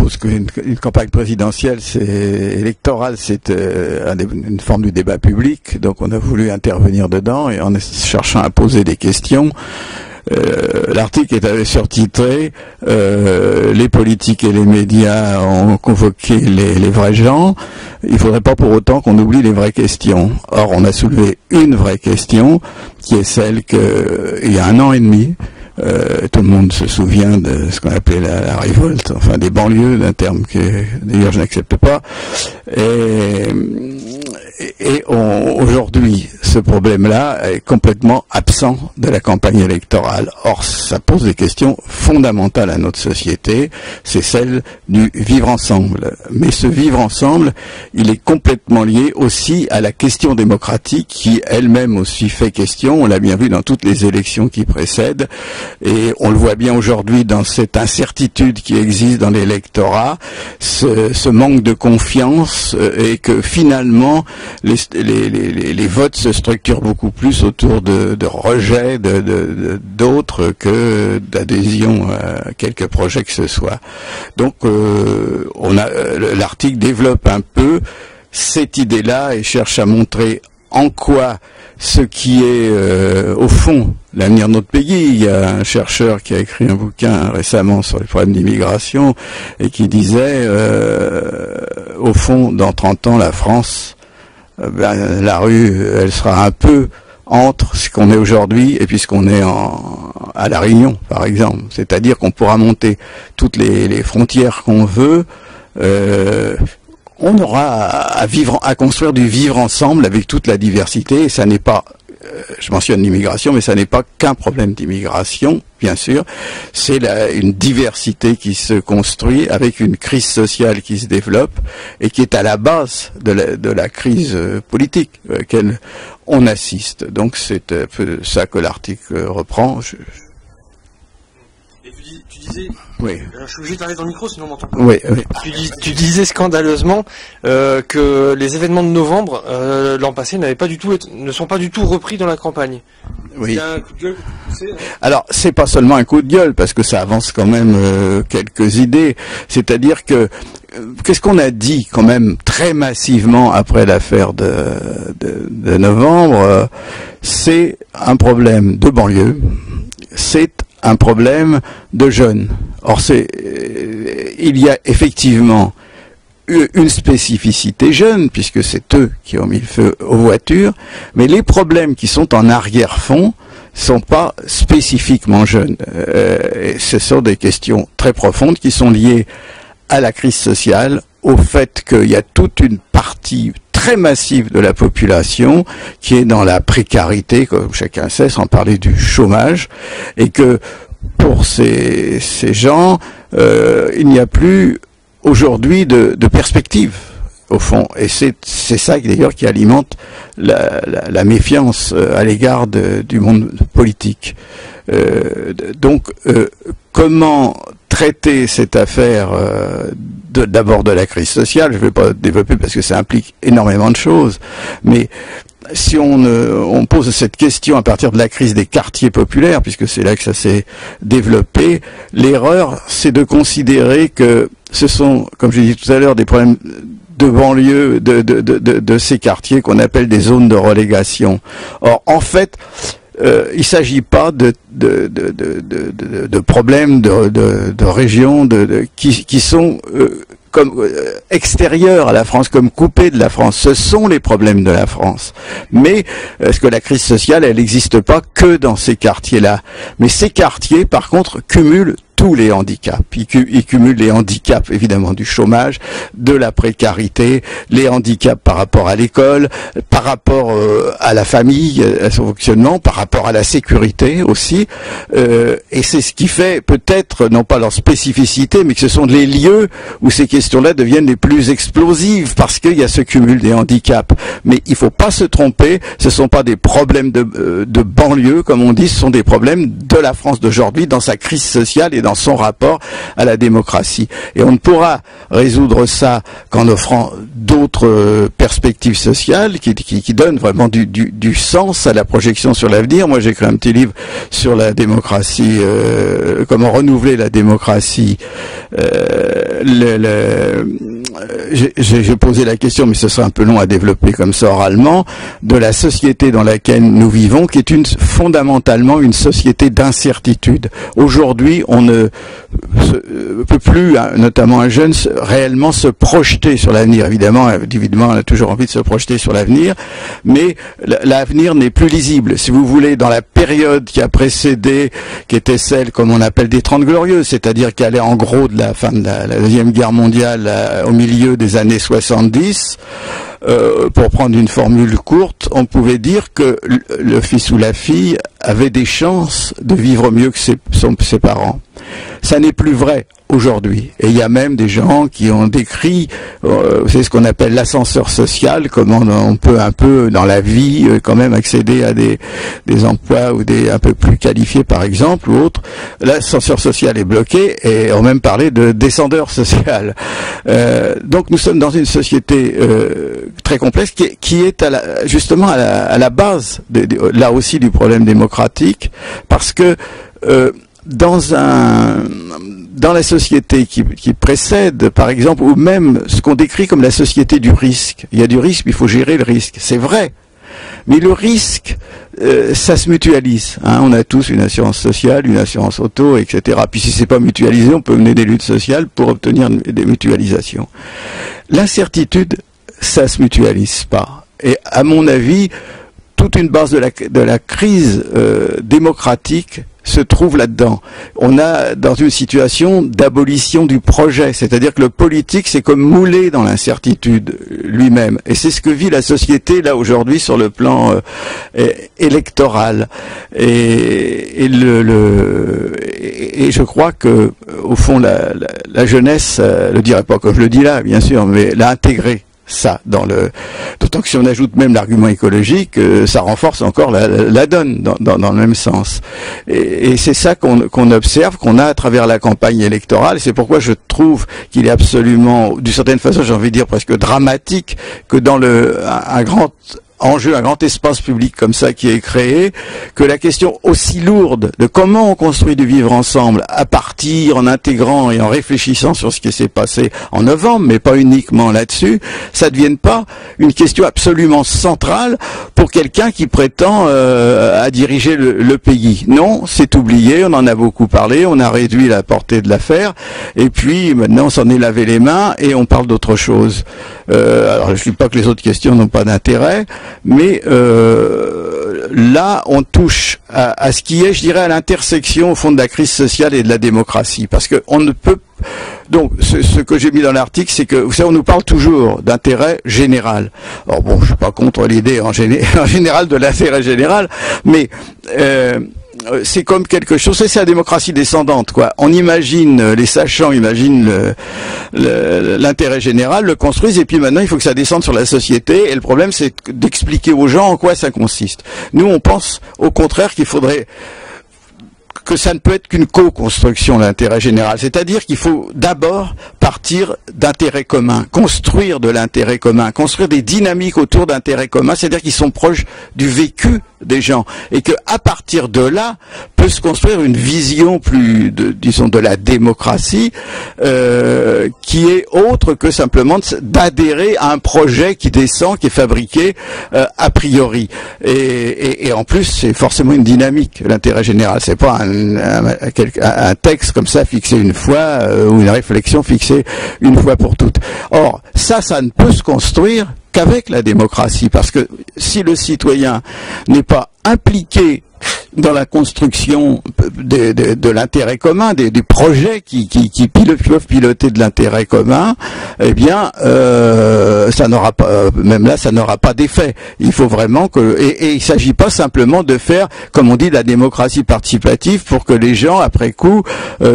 suppose qu'une campagne présidentielle, électorale, c'est une forme du débat public, donc on a voulu intervenir dedans et en cherchant à poser des questions. L'article avait surtitré les politiques et les médias ont convoqué les vrais gens. Il ne faudrait pas pour autant qu'on oublie les vraies questions. Or, on a soulevé une vraie question qui est celle qu'il y a 1 an et demi, tout le monde se souvient de ce qu'on appelait la révolte, enfin des banlieues, d'un terme que d'ailleurs je n'accepte pas. Et aujourd'hui, ce problème-là est complètement absent de la campagne électorale. Or, ça pose des questions fondamentales à notre société, c'est celle du vivre ensemble. Mais ce vivre ensemble, il est complètement lié aussi à la question démocratique qui elle-même aussi fait question. On l'a bien vu dans toutes les élections qui précèdent et on le voit bien aujourd'hui dans cette incertitude qui existe dans l'électorat, ce manque de confiance et que finalement les votes se structurent beaucoup plus autour de rejets d'autres que d'adhésion à quelques projets que ce soit. Donc l'article développe un peu cette idée-là et cherche à montrer en quoi ce qui est au fond l'avenir de notre pays. Il y a un chercheur qui a écrit un bouquin récemment sur les problèmes d'immigration et qui disait au fond, dans 30 ans, la France, la rue, elle sera un peu entre ce qu'on est aujourd'hui et puis ce qu'on est à La Réunion, par exemple. C'est-à-dire qu'on pourra monter toutes les frontières qu'on veut. On aura à construire du vivre ensemble avec toute la diversité. Et ça n'est pas, je mentionne l'immigration, mais ça n'est pas qu'un problème d'immigration, bien sûr. C'est une diversité qui se construit avec une crise sociale qui se développe et qui est à la base de la crise politique à laquelle on assiste. Donc c'est un peu ça que l'article reprend. Et tu disais... Oui. Je suis obligé de parler dans le micro, sinon on m'entend pas. Oui, oui. Tu disais scandaleusement que les événements de novembre l'an passé ne sont pas du tout repris dans la campagne. Oui. C'est un coup de gueule que tu poussais, hein. Alors, c'est pas seulement un coup de gueule, parce que ça avance quand même quelques idées. C'est-à-dire que qu'est-ce qu'on a dit quand même très massivement après l'affaire de novembre, c'est un problème de banlieue, c'est un problème de jeunes. Or, il y a effectivement une spécificité jeune, puisque c'est eux qui ont mis le feu aux voitures, mais les problèmes qui sont en arrière-fond sont pas spécifiquement jeunes. Ce sont des questions très profondes qui sont liées à la crise sociale, au fait qu'il y a toute une partie très massive de la population qui est dans la précarité, comme chacun sait, sans parler du chômage, et que pour ces gens, il n'y a plus aujourd'hui de perspective, au fond. Et c'est ça d'ailleurs qui alimente la méfiance à l'égard du monde politique. Donc, comment traiter cette affaire d'abord de la crise sociale, je ne vais pas développer parce que ça implique énormément de choses, mais si on pose cette question à partir de la crise des quartiers populaires, puisque c'est là que ça s'est développé, l'erreur, c'est de considérer que ce sont, comme j'ai dit tout à l'heure, des problèmes de banlieue, de ces quartiers qu'on appelle des zones de relégation. Or, en fait, il s'agit pas de problèmes de régions qui sont comme extérieurs à la France, comme coupés de la France. Ce sont les problèmes de la France. Mais est-ce que la crise sociale, elle n'existe pas que dans ces quartiers-là? Mais ces quartiers, par contre, cumulent tous les handicaps. Ils cumulent les handicaps, évidemment, du chômage, de la précarité, les handicaps par rapport à l'école, par rapport à la famille, à son fonctionnement, par rapport à la sécurité aussi. Et c'est ce qui fait peut-être, non pas leur spécificité, mais que ce sont les lieux où ces questions-là deviennent les plus explosives, parce qu'il y a ce cumul des handicaps. Mais il faut pas se tromper, ce sont pas des problèmes de banlieue, comme on dit, ce sont des problèmes de la France d'aujourd'hui, dans sa crise sociale et dans dans son rapport à la démocratie. Et on ne pourra résoudre ça qu'en offrant d'autres perspectives sociales qui donnent vraiment du sens à la projection sur l'avenir. Moi, j'ai écrit un petit livre sur la démocratie, comment renouveler la démocratie. J'ai posé la question, mais ce serait un peu long à développer comme ça oralement, de la société dans laquelle nous vivons, qui est fondamentalement une société d'incertitude. Aujourd'hui, on ne peut plus, notamment un jeune, réellement se projeter sur l'avenir. Évidemment, on a toujours envie de se projeter sur l'avenir, mais l'avenir n'est plus lisible. Si vous voulez, dans la période qui a précédé, qui était celle, comme on appelle, des 30 glorieuses, c'est-à-dire qu'elle est en gros de la fin de la Deuxième Guerre mondiale au milieu des années 70, pour prendre une formule courte, on pouvait dire que le fils ou la fille avait des chances de vivre mieux que ses parents. Ça n'est plus vrai aujourd'hui. Et il y a même des gens qui ont décrit, c'est ce qu'on appelle l'ascenseur social, comment on peut un peu dans la vie quand même accéder à des emplois ou des un peu plus qualifiés par exemple ou autres. L'ascenseur social est bloqué et on même parlé de descendeur social. Donc nous sommes dans une société très complexe qui est justement à la base là aussi du problème démocratique, parce que dans la société qui précède, par exemple, ou même ce qu'on décrit comme la société du risque. Il y a du risque, il faut gérer le risque. C'est vrai. Mais le risque, ça se mutualise. Hein. On a tous une assurance sociale, une assurance auto, etc. Puis si c'est pas mutualisé, on peut mener des luttes sociales pour obtenir des mutualisations. L'incertitude, ça se mutualise pas. Et à mon avis, toute une base de la crise démocratique se trouve là-dedans. On a dans une situation d'abolition du projet, c'est-à-dire que le politique c'est comme moulé dans l'incertitude lui-même, et c'est ce que vit la société là aujourd'hui sur le plan électoral. Et je crois que au fond la jeunesse le dirait pas comme je le dis là, bien sûr, mais l'a intégré. Ça, d'autant que si on ajoute même l'argument écologique, ça renforce encore la donne dans le même sens. Et c'est ça qu'on observe, qu'on a à travers la campagne électorale. C'est pourquoi je trouve qu'il est absolument, d'une certaine façon, j'ai envie de dire presque dramatique, que dans un grand enjeu, un grand espace public comme ça qui est créé, que la question aussi lourde de comment on construit du vivre ensemble à partir, en intégrant et en réfléchissant sur ce qui s'est passé en novembre, mais pas uniquement là-dessus, ça ne devienne pas une question absolument centrale pour quelqu'un qui prétend à diriger le pays. Non, c'est oublié, on en a beaucoup parlé, on a réduit la portée de l'affaire, et puis maintenant on s'en est lavé les mains et on parle d'autre chose. Alors je ne dis pas que les autres questions n'ont pas d'intérêt, mais là, on touche à ce qui est, je dirais, à l'intersection au fond de la crise sociale et de la démocratie, parce que on ne peut. Donc, ce que j'ai mis dans l'article, c'est que, vous savez, on nous parle toujours d'intérêt général. Alors bon, je suis pas contre l'idée en général de l'intérêt général, mais c'est comme quelque chose, c'est la démocratie descendante, quoi. On imagine, les sachants imaginent l'intérêt général, le construisent, et puis maintenant il faut que ça descende sur la société, et le problème c'est d'expliquer aux gens en quoi ça consiste. Nous on pense au contraire qu'il faudrait que ça ne peut être qu'une co-construction de l'intérêt général, c'est-à-dire qu'il faut d'abord partir d'intérêts communs, construire de l'intérêt commun, construire des dynamiques autour d'intérêts communs, c'est-à-dire qu'ils sont proches du vécu des gens, et que à partir de là peut se construire une vision plus, disons, de la démocratie qui est autre que simplement d'adhérer à un projet qui descend, qui est fabriqué a priori. Et en plus, c'est forcément une dynamique. L'intérêt général, c'est pas un texte comme ça fixé une fois ou une réflexion fixée une fois pour toutes. Or, ça ne peut se construire qu'avec la démocratie, parce que si le citoyen n'est pas impliqué dans la construction de l'intérêt commun, des projets qui peuvent piloter de l'intérêt commun, eh bien, ça n'aura pas, même là, ça n'aura pas d'effet. Il faut vraiment et il ne s'agit pas simplement de faire, comme on dit, de la démocratie participative pour que les gens, après coup,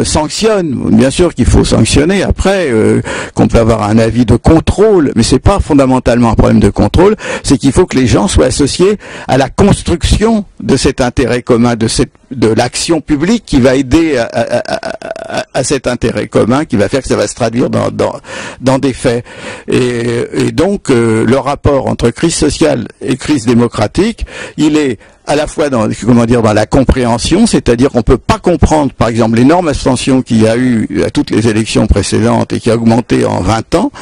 sanctionnent. Bien sûr qu'il faut sanctionner après, qu'on peut avoir un avis de contrôle, mais c'est pas fondamentalement un problème de contrôle, c'est qu'il faut que les gens soient associés à la construction de cet intérêt intérêt commun de l'action publique qui va aider à cet intérêt commun, qui va faire que ça va se traduire dans des faits. Et donc le rapport entre crise sociale et crise démocratique, il est à la fois dans la compréhension, c'est-à-dire qu'on peut pas comprendre, par exemple, l'énorme abstention qu'il y a eu à toutes les élections précédentes et qui a augmenté en 20 ans,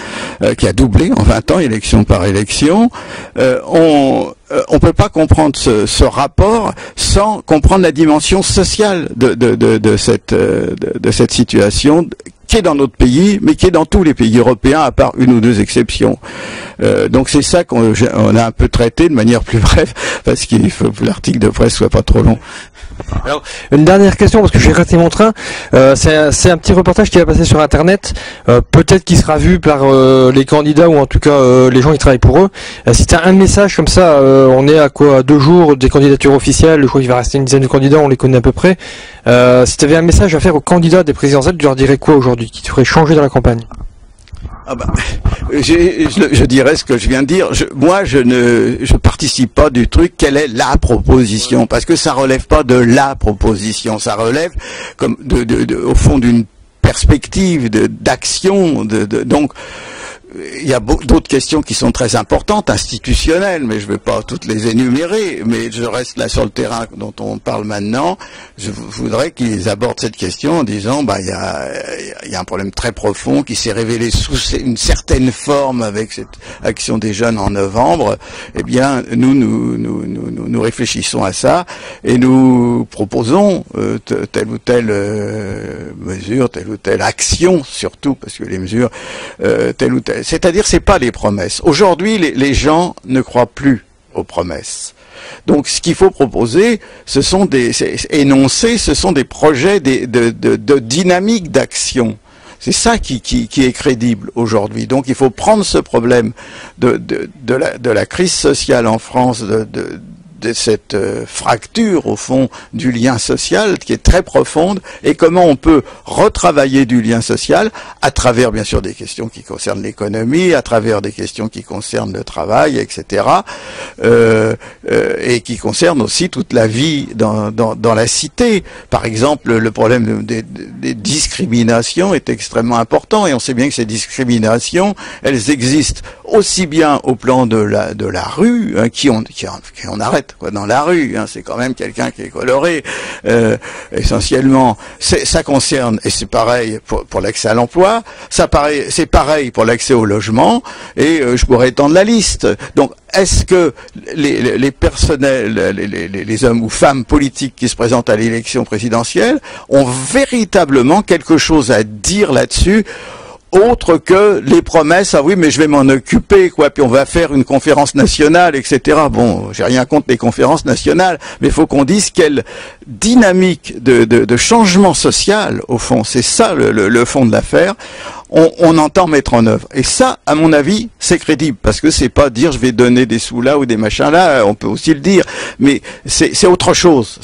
qui a doublé en 20 ans, élection par élection. On peut pas comprendre ce rapport sans comprendre la dimension sociale de cette situation qui est dans notre pays, mais qui est dans tous les pays européens, à part une ou deux exceptions. Donc c'est ça qu'on a un peu traité de manière plus brève, parce qu'il faut que l'article de presse soit pas trop long. Alors, une dernière question, parce que j'ai raté mon train. C'est un petit reportage qui va passer sur Internet. Peut-être qu'il sera vu par les candidats, ou en tout cas les gens qui travaillent pour eux. Si tu as un message comme ça, on est à 2 jours des candidatures officielles, je crois qu'il va rester une dizaine de candidats, on les connaît à peu près. Si tu avais un message à faire aux candidats des présidentielles, tu leur dirais quoi aujourd'hui, qui te ferait changer dans la campagne? Je dirais ce que je viens de dire. Je participe pas du truc. Quelle est la proposition? Parce que ça relève pas de la proposition. Ça relève comme au fond d'une perspective d'action. Donc il y a d'autres questions qui sont très importantes, institutionnelles, mais je ne vais pas toutes les énumérer, mais je reste là sur le terrain dont on parle maintenant. Je voudrais qu'ils abordent cette question en disant, il y a un problème très profond qui s'est révélé sous une certaine forme avec cette action des jeunes en novembre. Eh bien, nous réfléchissons à ça et nous proposons telle ou telle mesure, telle ou telle action, surtout, parce que les mesures, telle ou telle. C'est-à-dire, c'est pas les promesses. Aujourd'hui, les gens ne croient plus aux promesses. Donc, ce qu'il faut proposer, ce sont des projets de dynamique d'action. C'est ça qui est crédible aujourd'hui. Donc, il faut prendre ce problème de la crise sociale en France, de cette fracture au fond du lien social qui est très profonde, et comment on peut retravailler du lien social à travers bien sûr des questions qui concernent l'économie, à travers des questions qui concernent le travail, etc. Et qui concernent aussi toute la vie dans la cité. Par exemple, le problème des discriminations est extrêmement important, et on sait bien que ces discriminations, elles existent aussi bien au plan de la rue, hein, qui on arrête dans la rue, hein, c'est quand même quelqu'un qui est coloré, essentiellement. Ça concerne, et c'est pareil pour l'accès à l'emploi, c'est pareil pour l'accès au logement, et je pourrais étendre la liste. Donc, est-ce que les personnels, les hommes ou femmes politiques qui se présentent à l'élection présidentielle ont véritablement quelque chose à dire là-dessus, autre que les promesses, ah oui, mais je vais m'en occuper, puis on va faire une conférence nationale, etc. Bon, j'ai rien contre les conférences nationales, mais il faut qu'on dise quelle dynamique de changement social, au fond, c'est ça le fond de l'affaire, on entend mettre en œuvre. Et ça, à mon avis, c'est crédible, parce que c'est pas dire je vais donner des sous là ou des machins là, on peut aussi le dire, mais c'est autre chose.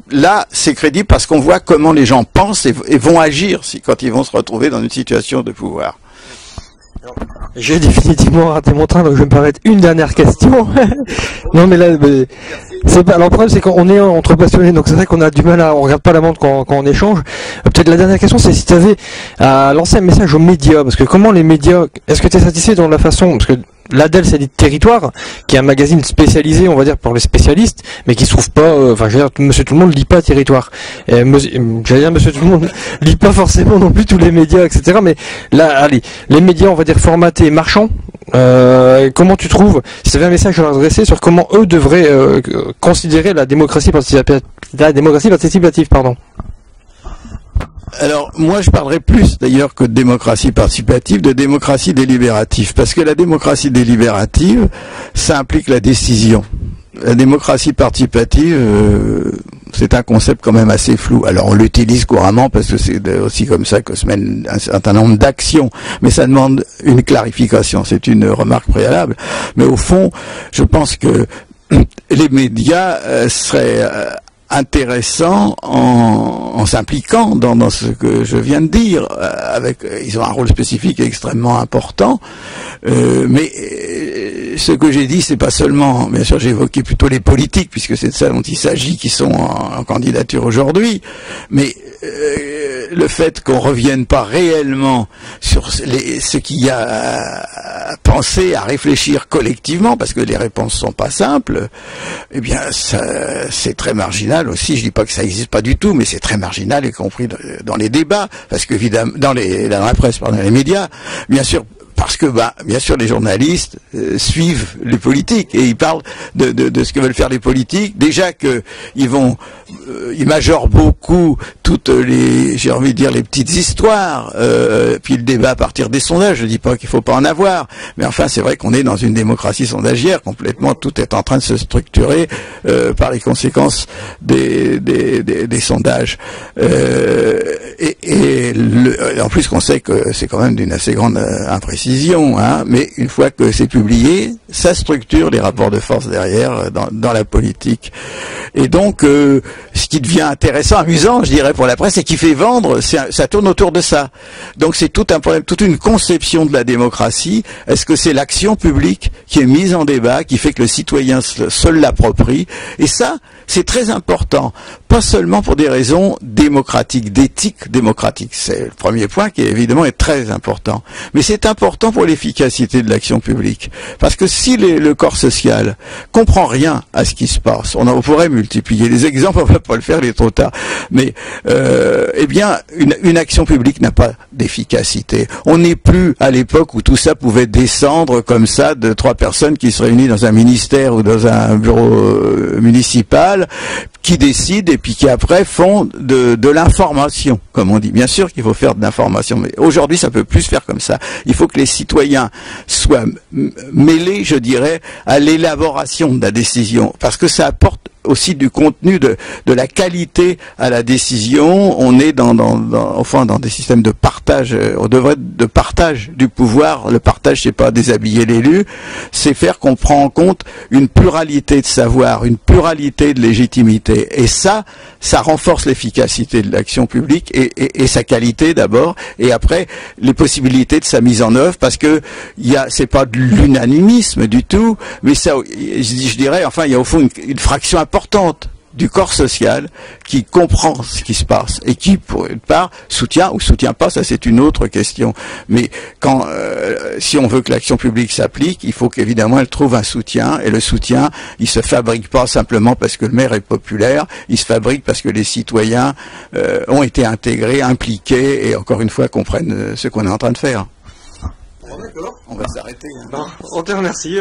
Là, c'est crédible parce qu'on voit comment les gens pensent et vont agir quand ils vont se retrouver dans une situation de pouvoir. J'ai définitivement raté mon train, donc je vais me permettre une dernière question. Non, mais là, c'est pas. Alors, le problème, c'est qu'on est entre passionnés, donc c'est vrai qu'on a du mal on regarde pas la montre quand on échange. Peut-être la dernière question, c'est si tu avais à lancer un message aux médias, parce que comment les médias, est-ce que tu es satisfait dans la façon, parce que l'Adel, c'est dit Territoire, qui est un magazine spécialisé, on va dire, pour les spécialistes, mais qui se trouve pas, je veux dire, Monsieur Tout le Monde lit pas Territoire. Monsieur Tout le Monde lit pas forcément non plus tous les médias, etc. Mais là, allez, les médias, on va dire, formatés et marchands, comment tu trouves, si tu avais un message à leur adresser sur comment eux devraient considérer la démocratie participative, pardon. Alors, moi, je parlerais plus, d'ailleurs, que de démocratie participative, de démocratie délibérative. Parce que la démocratie délibérative, ça implique la décision. La démocratie participative, c'est un concept quand même assez flou. Alors, on l'utilise couramment parce que c'est aussi comme ça que se mènent un certain nombre d'actions. Mais ça demande une clarification. C'est une remarque préalable. Mais au fond, je pense que les médias seraient intéressant en s'impliquant dans ce que je viens de dire. Ils ont un rôle spécifique extrêmement important, mais ce que j'ai dit, c'est pas seulement, bien sûr, j'ai évoqué plutôt les politiques, puisque c'est de ça dont il s'agit, qui sont en candidature aujourd'hui, mais le fait qu'on revienne pas réellement sur ce qu'il y a à penser, à réfléchir collectivement, parce que les réponses sont pas simples, eh bien, c'est très marginal aussi. Je dis pas que ça existe pas du tout, mais c'est très marginal, y compris dans les débats, parce que évidemment, dans la presse, pardon, dans les médias, bien sûr. Parce que, bien sûr, les journalistes suivent les politiques et ils parlent de ce que veulent faire les politiques. Déjà que ils majorent beaucoup toutes j'ai envie de dire, les petites histoires. Puis le débat à partir des sondages. Je dis pas qu'il faut pas en avoir, mais enfin, c'est vrai qu'on est dans une démocratie sondagière complètement. Tout est en train de se structurer par les conséquences des sondages. En plus, qu'on sait que c'est quand même d'une assez grande imprécision. Hein, mais une fois que c'est publié, ça structure les rapports de force derrière dans la politique. Et donc, ce qui devient intéressant, amusant, je dirais, pour la presse, et qui fait vendre, ça tourne autour de ça. Donc c'est tout un problème, toute une conception de la démocratie. Est-ce que c'est l'action publique qui est mise en débat, qui fait que le citoyen seul l'approprie? Et ça, c'est très important, pas seulement pour des raisons démocratiques, d'éthique démocratique. C'est le premier point qui évidemment est très important. Mais c'est important pour l'efficacité de l'action publique. Parce que si le corps social comprend rien à ce qui se passe, on pourrait multiplier les exemples, on va pas le faire, il est trop tard. Mais eh bien, une action publique n'a pas d'efficacité. On n'est plus à l'époque où tout ça pouvait descendre comme ça de 3 personnes qui se réunissent dans un ministère ou dans un bureau municipal, qui décident et puis qui après font de l'information, comme on dit. Bien sûr qu'il faut faire de l'information, mais aujourd'hui ça peut plus se faire comme ça. Il faut que les citoyens soient mêlés, je dirais, à l'élaboration de la décision, parce que ça apporte aussi du contenu, de la qualité à la décision. On est enfin dans des systèmes de partage. On devrait être de partage du pouvoir. Le partage, c'est pas déshabiller l'élu, c'est faire qu'on prend en compte une pluralité de savoir, une pluralité de légitimité. Et ça renforce l'efficacité de l'action publique et sa qualité d'abord, et après les possibilités de sa mise en œuvre, parce que c'est pas de l'unanimisme du tout, mais ça, je dirais, enfin, il y a au fond une fraction importante du corps social qui comprend ce qui se passe et qui, pour une part, soutient ou soutient pas, ça c'est une autre question. Mais si on veut que l'action publique s'applique, il faut qu'évidemment elle trouve un soutien, et le soutien, il se fabrique pas simplement parce que le maire est populaire, il se fabrique parce que les citoyens ont été intégrés, impliqués, et encore une fois comprennent ce qu'on est en train de faire. D'accord. On va s'arrêter. Hein. Bon, on te remercie.